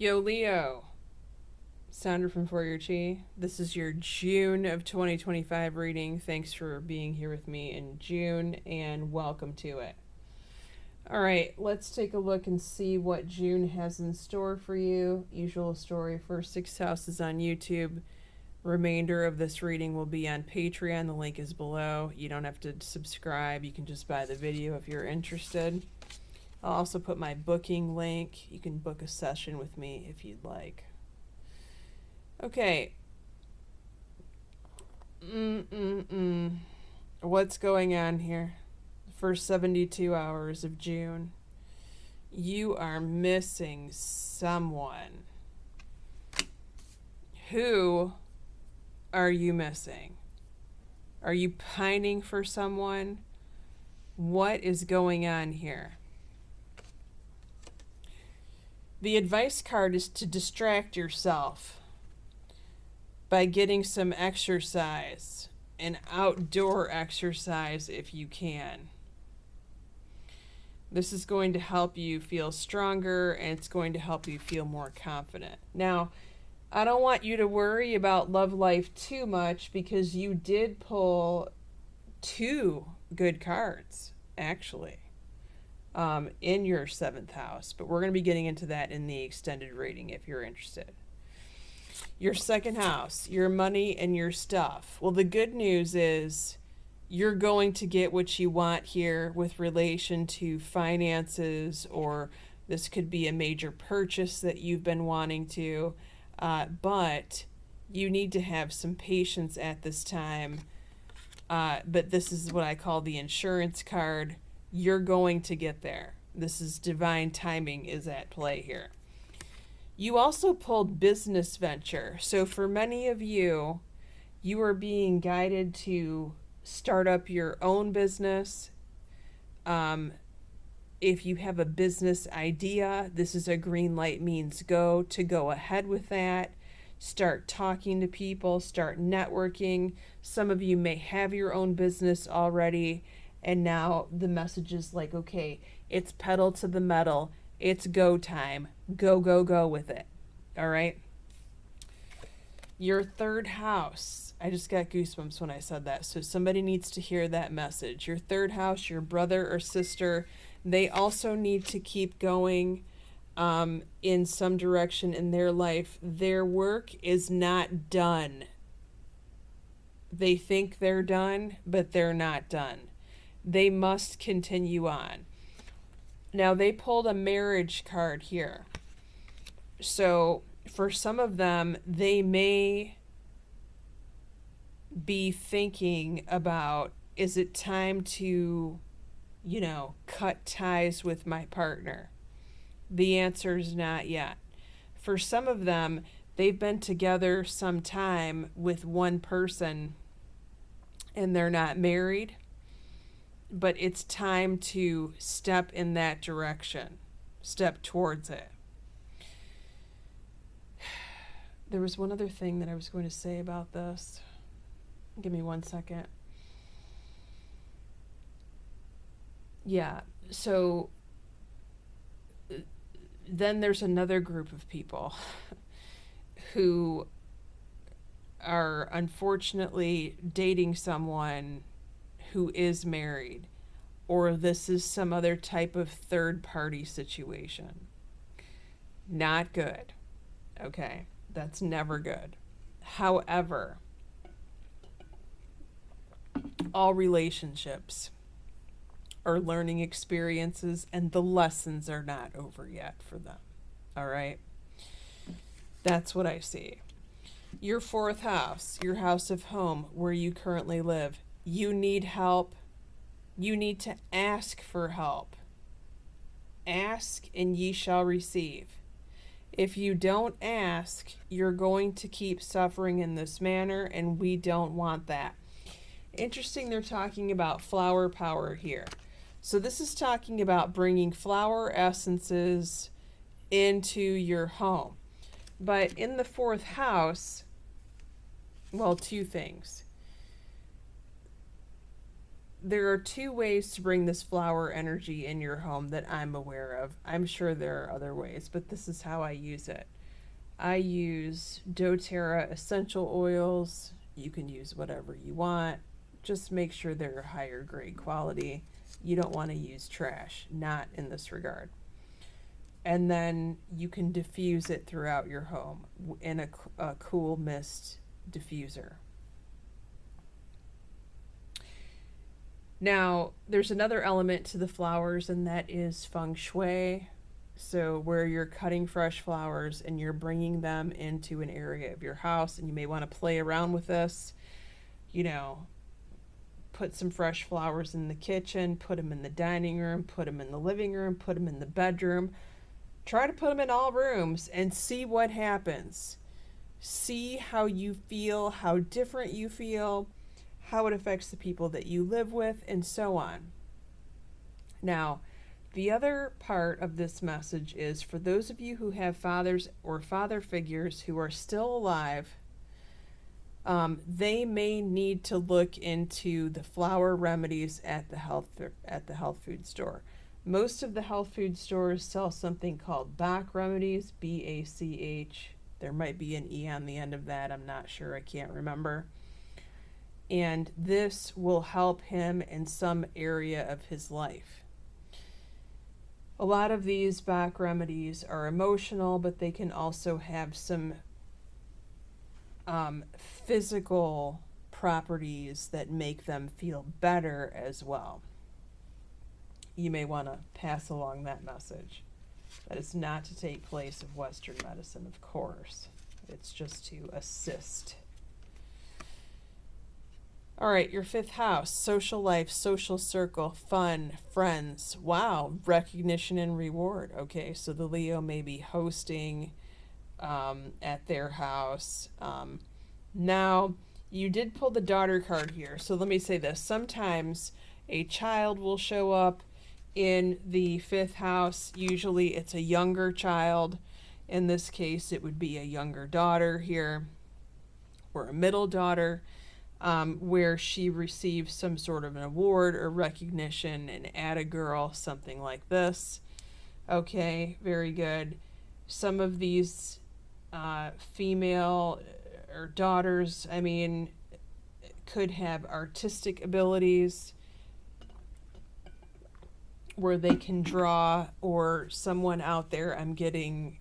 Yo, Leo. Sondra from For Your Chi. This is your June of 2025 reading. Thanks for being here with me in June and welcome to it. All right, let's take a look and see what June has in store for you. Usual story for 6 houses on YouTube. Remainder of this reading will be on Patreon. The link is below. You don't have to subscribe. You can just buy the video if you're interested. I'll also put my booking link. You can book a session with me if you'd like. Okay. What's going on here? The first 72 hours of June. You are missing someone. Who are you missing? Are you pining for someone? What is going on here? The advice card is to distract yourself by getting some exercise, an outdoor exercise if you can. This is going to help you feel stronger and it's going to help you feel more confident. Now, I don't want you to worry about love life too much because you did pull 2 good cards, actually. In your 7th house, but we're going to be getting into that in the extended reading if you're interested. Your 2nd house, your money and your stuff. Well, the good news is you're going to get what you want here with relation to finances, or this could be a major purchase that you've been wanting to, but you need to have some patience at this time. But this is what I call the insurance card. You're going to get there. This is divine timing is at play here. You also pulled business venture. So for many of you, you are being guided to start up your own business. If you have a business idea, this is a green light means go ahead with that. Start talking to people, start networking. Some of you may have your own business already. And now the message is like, okay, it's pedal to the metal. It's go time. Go with it. All right? Your 3rd house. I just got goosebumps when I said that. So somebody needs to hear that message. Your 3rd house, your brother or sister, they also need to keep going in some direction in their life. Their work is not done. They think they're done, but they're not done. They must continue on. Now, they pulled a marriage card here. So, for some of them, they may be thinking about, is it time to, cut ties with my partner? The answer is not yet. For some of them, they've been together some time with one person and they're not married. But it's time to step in that direction, step towards it. There was one other thing that I was going to say about this. Give me 1 second. Yeah, so then there's another group of people who are unfortunately dating someone who is married, or this is some other type of third-party situation. Not good. Okay, that's never good. However, all relationships are learning experiences, and the lessons are not over yet for them. All right? That's what I see. Your 4th house, your house of home, where you currently live. You need help. You need to ask for help. Ask and ye shall receive. If you don't ask, you're going to keep suffering in this manner, and we don't want that. Interesting, they're talking about flower power here. So this is talking about bringing flower essences into your home. But in the 4th house, well, 2 things. there are two ways to bring this flower energy in your home that I'm aware of. I'm sure there are other ways, but this is how I use it. I use doTERRA essential oils. You can use whatever you want. Just make sure they're higher grade quality. You don't want to use trash, not in this regard. And then you can diffuse it throughout your home in a cool mist diffuser. Now, there's another element to the flowers, and that is feng shui. So where you're cutting fresh flowers and you're bringing them into an area of your house, and you may want to play around with this, you know, put some fresh flowers in the kitchen, put them in the dining room, put them in the living room, put them in the bedroom. Try to put them in all rooms and see what happens. See how you feel, how different you feel, how it affects the people that you live with, and so on. Now, the other part of this message is for those of you who have fathers or father figures who are still alive, they may need to look into the flower remedies at the health food store. Most of the health food stores sell something called Bach remedies, BACH. There might be an E on the end of that. I'm not sure. I can't remember. And this will help him in some area of his life. A lot of these Bach remedies are emotional, but they can also have some physical properties that make them feel better as well. You may want to pass along that message. That is not to take place of Western medicine, of course. It's just to assist. All right, your fifth house, social life, social circle, fun, friends. Wow, recognition and reward. Okay, so the Leo may be hosting at their house. Now, you did pull the daughter card here, so let me say this. Sometimes a child will show up in the fifth house. Usually it's a younger child. In this case, it would be a younger daughter here, or a middle daughter. Where she receives some sort of an award or recognition, an atta girl, something like this. Okay, very good. Some of these female or daughters, could have artistic abilities where they can draw, or someone out there I'm getting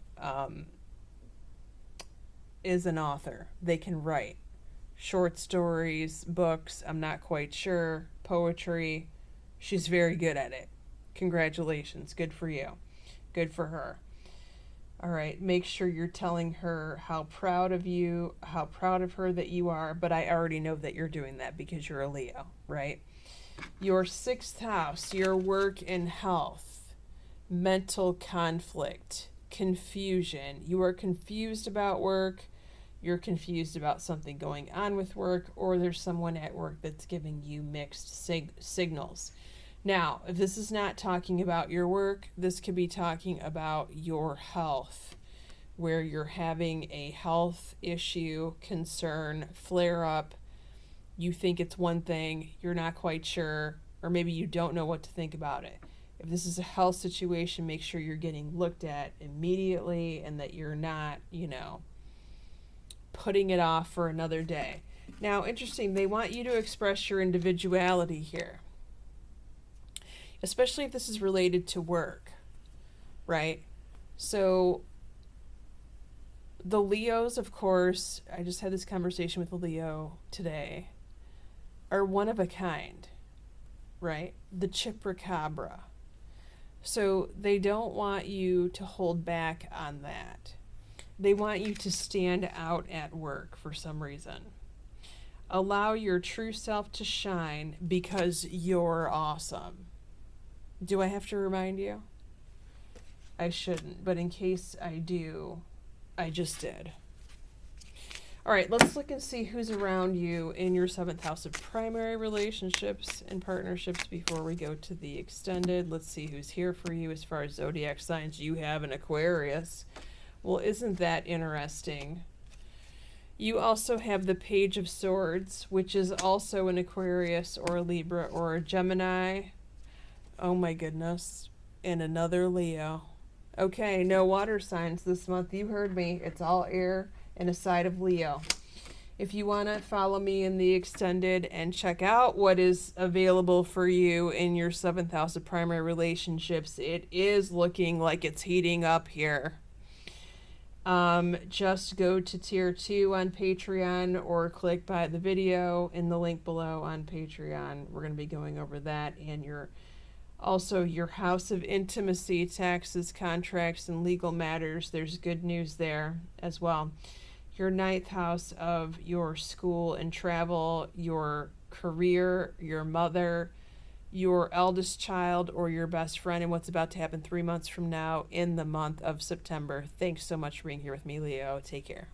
is an author. They can write. Short stories, books, I'm not quite sure, poetry. She's very good at it. Congratulations, good for you. Good for her. All right, make sure you're telling her how proud of her that you are, but I already know that you're doing that because you're a Leo, right? Your sixth house, your work and health, mental conflict, confusion. You are confused about work. You're confused about something going on with work, or there's someone at work that's giving you mixed signals. Now, if this is not talking about your work, this could be talking about your health, where you're having a health issue, concern, flare up. You think it's one thing, you're not quite sure, or maybe you don't know what to think about it. If this is a health situation, make sure you're getting looked at immediately and that you're not, putting it off for another day. Now, interesting, they want you to express your individuality here, especially if this is related to work, right? So the Leos, of course, I just had this conversation with a Leo today, are one of a kind, right? The chupacabra. So they don't want you to hold back on that. They want you to stand out at work for some reason. Allow your true self to shine because you're awesome. Do I have to remind you? I shouldn't, but in case I do, I just did. All right, let's look and see who's around you in your seventh house of primary relationships and partnerships before we go to the extended. Let's see who's here for you as far as zodiac signs. You have an Aquarius. Well, isn't that interesting? You also have the Page of Swords, which is also an Aquarius or a Libra or a Gemini. Oh my goodness. And another Leo. Okay, no water signs this month. You heard me. It's all air and a side of Leo. If you want to follow me in the extended and check out what is available for you in your 7th house of primary relationships, it is looking like it's heating up here. Just go to tier 2 on Patreon or click by the video in the link below on Patreon. We're going to be going over that and also your house of intimacy, taxes, contracts, and legal matters. There's good news there as well. Your 9th house of your school and travel, your career, your mother, your eldest child, or your best friend, and what's about to happen 3 months from now in the month of September. Thanks so much for being here with me, Leo. Take care.